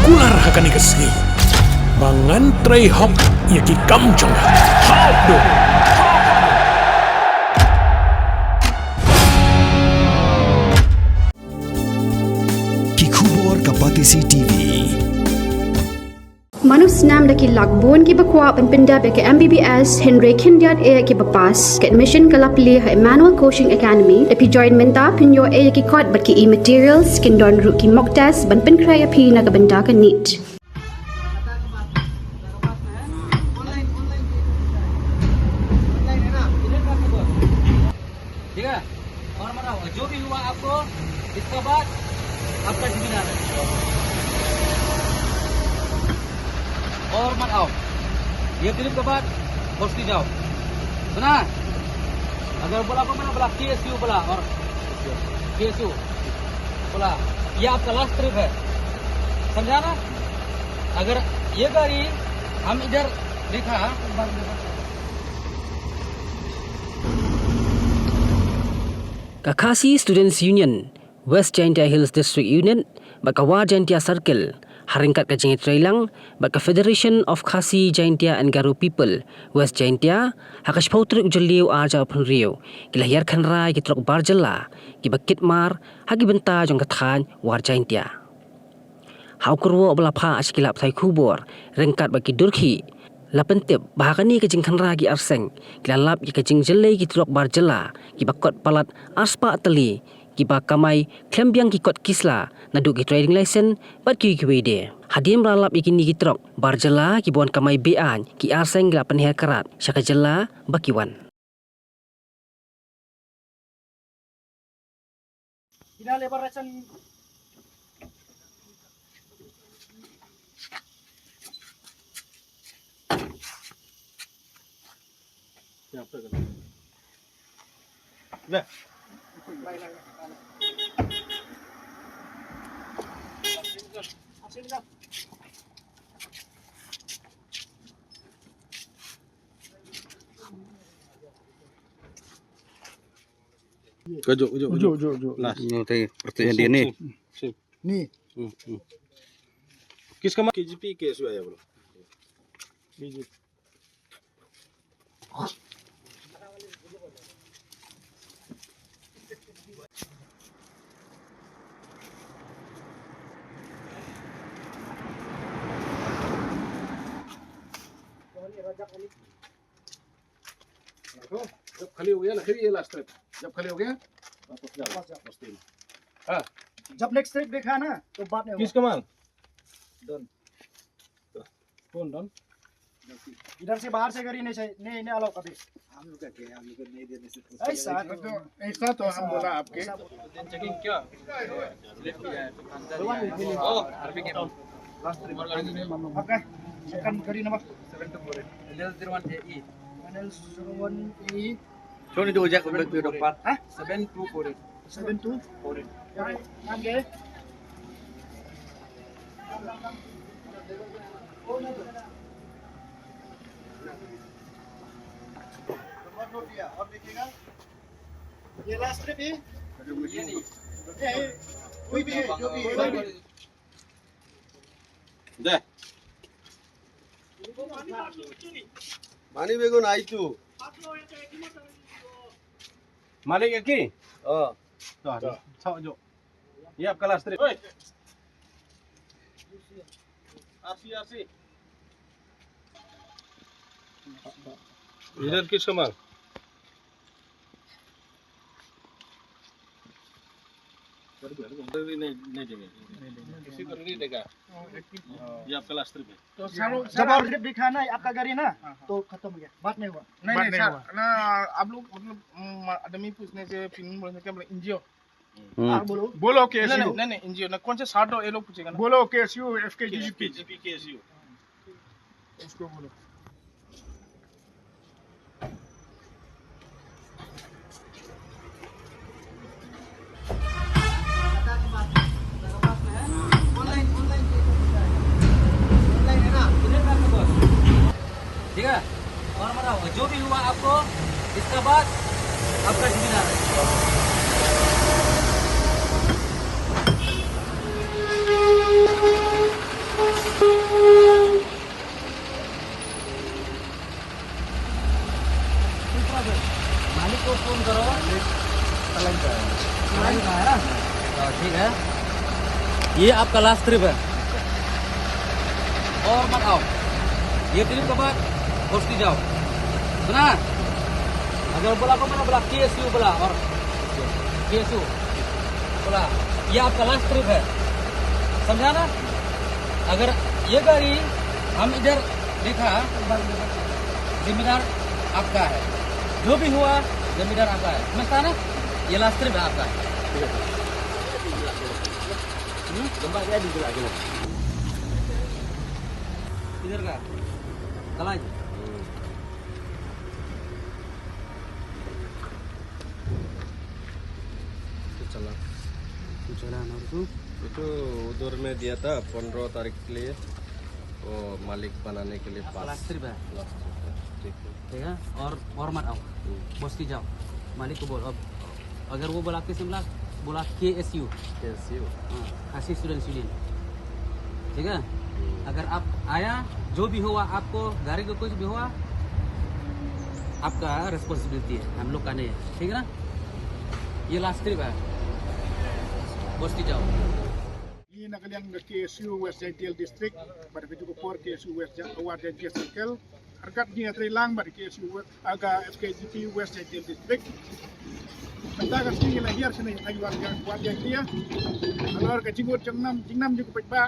kular hakani kesni. Bangan tray hok yaki kamjong. Hok do. Kikubor Kapatisi TV. Manus nam daki lakbon ki bakwa penpenda be ke MBBS Henry Kindiat e ki bapas ke admission kalapli ha Emmanuel Coaching Academy epi join menta pinyo e ki kod bat ki e-materials kin don ru ki mock test ban pen kray api na kabenda ka NEET. ठीक है और बताओ जो भी हुआ आपको इसके बाद आपका जिम्मेदार है और मत आओ ये क्लिप के बाद हॉस्टल जाओ सुना अगर बोला को बोला KSU बोला और KSU बोला ये आपका लास्ट ट्रिप है समझा ना अगर ये गाड़ी हम इधर देखा Kakasi Students Union, West Jaintia Hills District Union, Bakawa Jaintia Circle, Haringkat Kajing Trailang, Baka Federation of Khasi Jaintia and Garo People, West Jaintia, Hakash Pautrik Ujaliu Arja Punrio, Kilahir Kanrai Kitrok Barjala, Kibakit Mar, Hagi Benta Jong Kathan, War Jaintia. Haukurwo Oblapa Ashkilap Thai Kubor, Rengkat Baki Durki, Lapentip bahakani kajing kanra gi arseng kilalap gi kajing jelai gi trok barjela gi bakot palat aspa atali gi bakamai klembiang gi kot kisla nadu gi trading license bat gi wede hadim ralap ikini gi trok barjela gi bon kamai bean gi arseng gi lapen her karat syaka jela bakiwan Ina lebar racan Ujuk. Last. Ini pertanyaan dia ni. Ni. Kiss kemana? KGP KSU ayah bro. जब खाली हो गया ना फिर ये last trip जब खाली हो गया वापस जाओ हाँ जब नेक्स्ट ट्रिप देखा ना तो बात नहीं Kiss kemana? Done Kau don. इधर से बाहर से करी नहीं चाहिए नहीं अलाउ कभी हम लोग क्या हम लोग नहीं देने से ऐसा तो हम बोला आपके चेकिंग क्या लास्ट ट्रिप ओके सेकंड करी नंबर 724 NL01E Cuma itu ojek udah depan. Hah? 724. 72 नाम क्या है और देखिएगा ये लास्ट ट्रिप है कोई भी है जो भी है Dah. Mani begun aitu. Malik lagi? Oh. Dah. Sok jo. Ya आपका last trip. Oi. RC. इधर किस कमाल? नहीं देंगे किसी को नहीं देगा ये आपका लास्ट ट्रिप है तो जब और ट्रिप दिखा ना आपका गाड़ी ना तो खत्म हो गया बात नहीं हुआ नहीं सर ना आप लोग मतलब आदमी पूछने से फिर बोलने क्या बोले एनजीओ आप बोलो केएसयू नहीं एनजीओ ना कौन से साठ ये लोग पूछेगा ना बोलो केएसयू एफकेजीपी KSU उसको बोलो ठीक है और बताओ जो भी हुआ आपको इसके बाद आपका जिम्मेदार है ये आपका लास्ट ट्रिप है और मत आओ। ये ट्रिप के बाद घोष्टी जाओ, सुना? अगर बोला को मैंने बोला KSU बोला और KSU बोला, ये आपका लास्ट ट्रिप है, समझा ना? अगर ये गाड़ी हम इधर देखा, जिम्मेदार आपका है, जो भी हुआ जिम्मेदार आपका है, समझता ना? ये लास्ट ट्रिप है आपका। इधर का कलाई itu udur में दिया था 15 तारीख के लिए, वो मालिक बनाने के लिए पास। लास्ट ट्रिप है, लास्ट ट्रिप है, ठीक है। ठीक है? और मत आओ, बस्ती जाओ, मालिक को बोलो। अब अगर वो बोला किसी बोला KSU, KSU खासी स्टूडेंट यूनियन, ठीक है? अगर आप आया, जो भी हुआ आपको, गाड़ी को कुछ भी हुआ, आपका रिस्पॉन्सिबिलिटी है, हम लोग का नहीं है, ठीक है ना? ये लास्ट ट्रिप है, बस्ती जाओ। Ini nak kalian ke KSU West Jaintiel District, pada kejuku por KSU West Jaintiel Circle, harkat ni atri lang pada KSU aga FKGP West Jaintiel District. Benda kasih lahir sini lagi warga dia. Kalau ke jinggut jingnam juga pekba.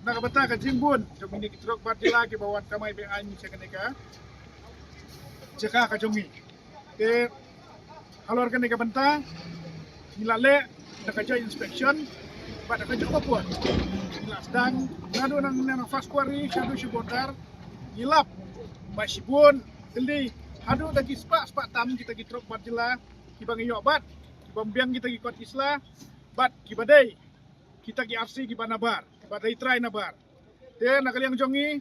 Nak beta ke jingbun, jom ini kitrok barjila ke bawan kamai be ani sekeneka. Cekah ke jongi. Ke kalau ke neka benta, nilale nak kerja inspection. Pada kerja apa pun, jelas dan ngadu nang fast quarry, shadu shibotar, ilap, masibun, teli, hadu lagi spak tam kita gitrok barjila, kibang iyo bat, kibang biang kita gikot isla, bat kibadai, kita gi RC kibanabar, kibadai try nabar. Te nakaliang jongi,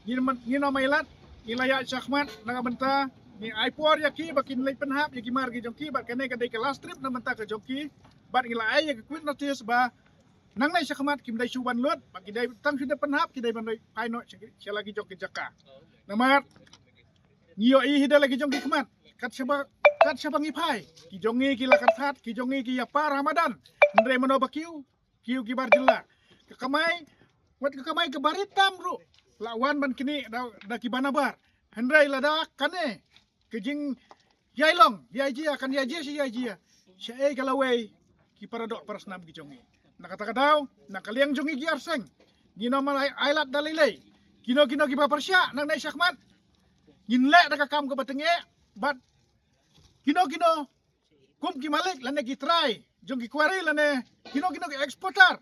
ni namailat, ilaya syahmat, nangabenta, ni aipor yaki bakin lay penhap yaki margi jongki, bat kene kadai ke last trip namenta ke jongki. Bat ngila ay ke quit notice ba nang nay syakmat kim day suban lot bagi day tang sudah penhap kidai bandoy paino siya lagi jok ke jaka namar ngiyo I hida lagi jong ki kmat kat syabang ipai ki jongi ki lakat ki jongi ki apa Ramadan ndre mano bakiu kiu ki barjilla ke kamai wat ke kamai ke baritam ru lawan ban kini da ki banabar hendrai lada kane ke jing yailong yaji akan yaji si yaji syai kalawai ki paradok parasnam ki jongi nakataka daw nakaliang jongi ki arseng gino malay ailat dalilay kino ki paparsya nang nay syakmat ginle nakakam ka batenge bat kino kum ki malik lane ki try jong ki kwari lane kino ki exporter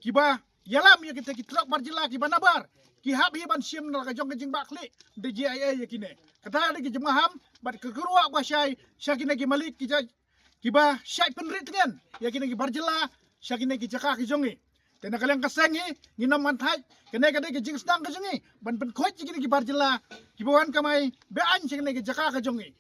ki ba yalam ya kita ki truk barjila ki banabar ki habi ban sim na ka jong jing bakli de GIA ya kine kata de ki jemaham bat ke keruak ba syai syakine ki malik ki kiba syai penrit dengan yakin ki barjela syakine ki jaka ki jongi tena kalian kasengi nginam mantai kene kade ki jing sedang ka jongi ban pen khoj ki barjela ki bawan kamai be an syakine ki jaka ka jongi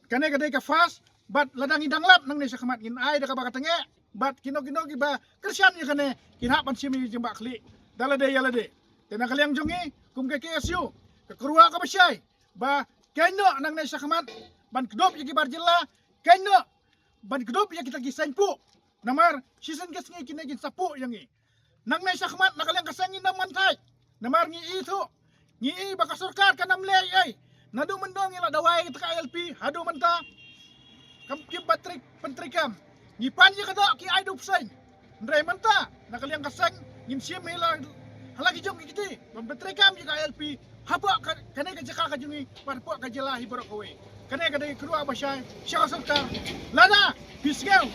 kene kade ka fast bat ladang idang lap nang ne syakmat ngin ai da ka bakatenge bat kino ki ba kersian ya kene kin hak ban simi jembak kli dalade yalade tena kalian jongi kum ke KSU ke kerua ka basyai ba keno nang ne syakmat ban kedop ki barjela keno ban kedop ya kita gisain pu namar season gas ngi kina gin sapu yang ngi nang nay sakmat nakalang kasangin na mantai namar ngi itu ngi baka sarkar kanam lay ay nadu mendong ila dawai kita ka LP hadu menta kam ki patrik pentrikam ngi panja kada ki ay dupsain ndray menta nakalang kasang ngin siem hila halagi jong kiti ban pentrikam ki ka LP haba kanay ka jaka ka jungi parpo ka jela hibarok awe kanay kadai kerua basya syaka sarkar lada pisgau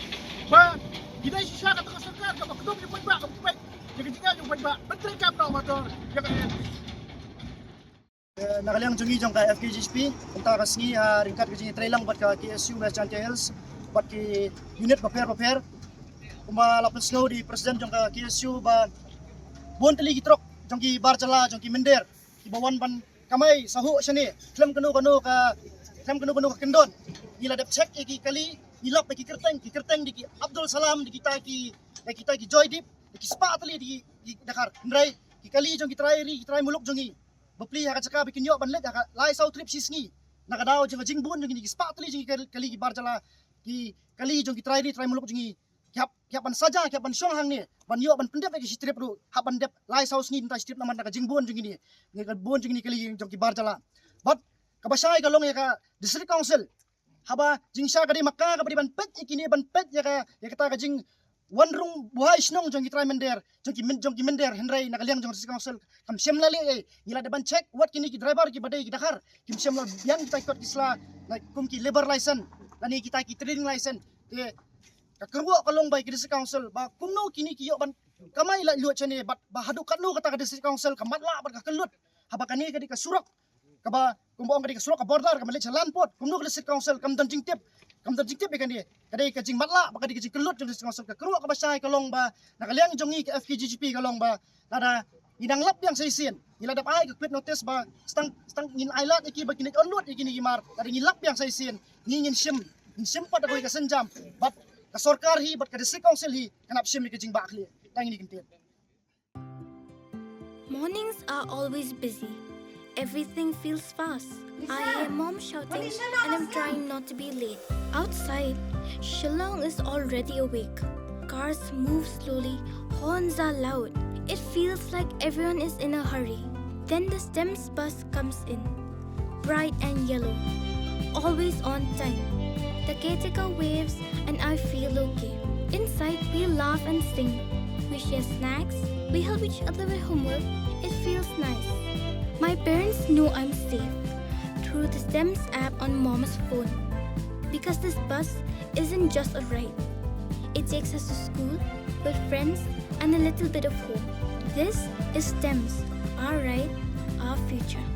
ba gidai syaka ka sarkar ka bakdom ni pagba ka pagba jaga jinga yung pagba betri kam no motor jaga Nakaliang jungi jong ka FKGP unta kasni ringkat ka jingi trailang bat ka KSU West Jaintiel Hills bat ki unit paper kuma lapis snow di presiden jong ka KSU ba bon teli gitrok jong ki barjala jong ki mender ki bawan ban kamay sahu syani klem kanu ka kendon gila dep check ki kali nilap ki kerteng di Abdul Salam di kita ki Joy Deep ki spa tali di Dakar ndrai ki kali jong ki try muluk jongi bapli ha ka bikin yo banlet ha lai sau trip sisngi nakadaw jong jingbun jong ki spa tali jong kali ki barjala ki kali jong ki try muluk jongi kiap ban saja kiap ban syong hang ni ban yo ban pendep ki strip ru ha ban dep lai saus ni ta strip naman ka jingbon jing ni ka bon jing ni kali jong ki bar jala but ka basai ka long ya ka district council haba jing sha ka di makka ka ban pet ikini ban pet ya ka ta ka jing wan rung buhai snong jong ki try mender jong ki mender henrai na kaliang jong district council kam sem la le ngila de ban check what kini ki driver ki badai ki dakar kim sem la biang kita ikut kisla na kum ki labor license lani kita ki trading license te kakerwo kalong bay ki district council ba kumno kini ki yo ban kamay la luat chane bat ba hadu katno kata ka district council kamatla bat ka kelut haba kani ka di ka surok ka ba kumbaong ka di ka surok ka border ka malit sa landport kumno ka district council kam dan jingtip ikan dia kadai ka jing matla ba kadai ka jing kelut jong district council ka kerwo ka ba sai kalong ba nakaliang jongi ka FKGGP kalong ba nada inang lap yang saisin ila dap ai ka quit notice ba stang ngin ailat iki ba kini onlut iki ni gimar kada ngilap yang saisin ngin sim pat ko ka senjam bat ka sarkar hi bat ka district council hi kanap sim ka jing ba akli tang ini kintin. Mornings are always busy. Everything feels fast. I hear mom shouting and I'm trying not to be late. Outside, Shillong is already awake. Cars move slowly, horns are loud. It feels like everyone is in a hurry. Then the STEMS bus comes in, bright and yellow, always on time. The caretaker waves and I feel okay. Inside, we laugh and sing. We share snacks, we help each other with homework. It feels nice. My parents know I'm safe through the STEMS app on Mom's phone. Because this bus isn't just a ride. It takes us to school with friends and a little bit of hope. This is STEMS, our ride, our future.